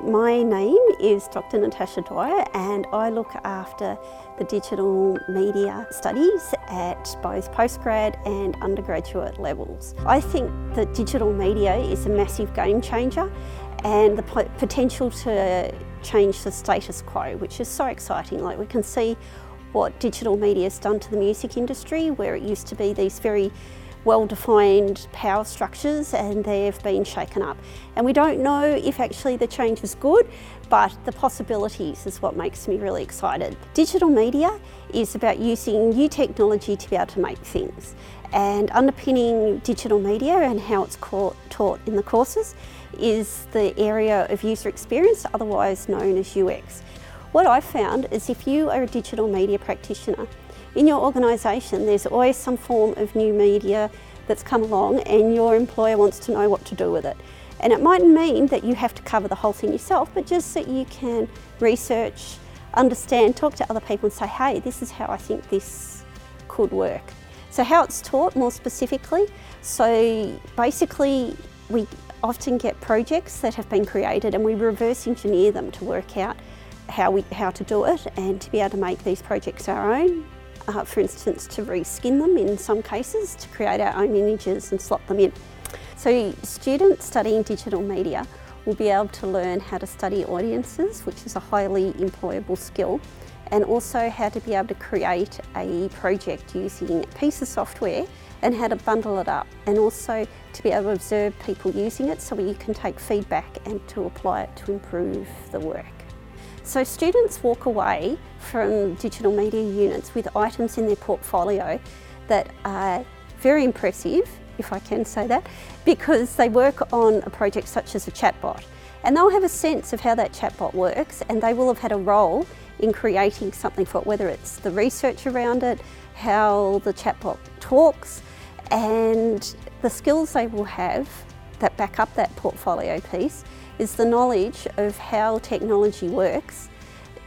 My name is Dr. Natasha Dwyer and I look after the digital media studies at both postgrad and undergraduate levels. I think that digital media is a massive game changer and the potential to change the status quo, which is so exciting. Like, we can see what digital media has done to the music industry, where it used to be these very well-defined power structures, and they've been shaken up. And we don't know if actually the change is good, but the possibilities is what makes me really excited. Digital media is about using new technology to be able to make things. And underpinning digital media and how it's taught in the courses is the area of user experience, otherwise known as UX. What I've found is if you are a digital media practitioner, in your organisation there's always some form of new media that's come along and your employer wants to know what to do with it. And it mightn't mean that you have to cover the whole thing yourself, but just that you can research, understand, talk to other people and say, hey, this is how I think this could work. So how it's taught more specifically, so basically we often get projects that have been created and we reverse engineer them to work out how to do it and to be able to make these projects our own. For instance, to reskin them in some cases, to create our own images and slot them in. So students studying digital media will be able to learn how to study audiences, which is a highly employable skill, and also how to be able to create a project using a piece of software and how to bundle it up, and also to be able to observe people using it so you can take feedback and to apply it to improve the work. So students walk away from digital media units with items in their portfolio that are very impressive, if I can say that, because they work on a project such as a chatbot. And they'll have a sense of how that chatbot works, and they will have had a role in creating something for it, whether it's the research around it, how the chatbot talks, and the skills they will have that back up that portfolio piece is the knowledge of how technology works,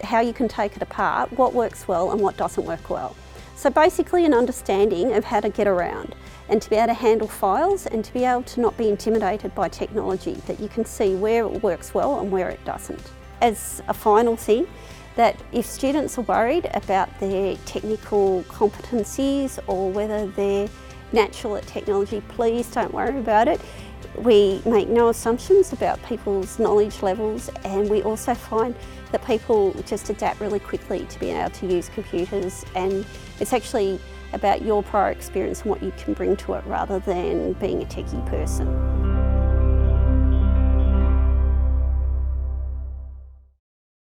how you can take it apart, what works well and what doesn't work well. So basically an understanding of how to get around and to be able to handle files and to be able to not be intimidated by technology, that you can see where it works well and where it doesn't. As a final thing, that if students are worried about their technical competencies or whether they're natural at technology, please don't worry about it. We make no assumptions about people's knowledge levels, and we also find that people just adapt really quickly to being able to use computers, and it's actually about your prior experience and what you can bring to it rather than being a techie person.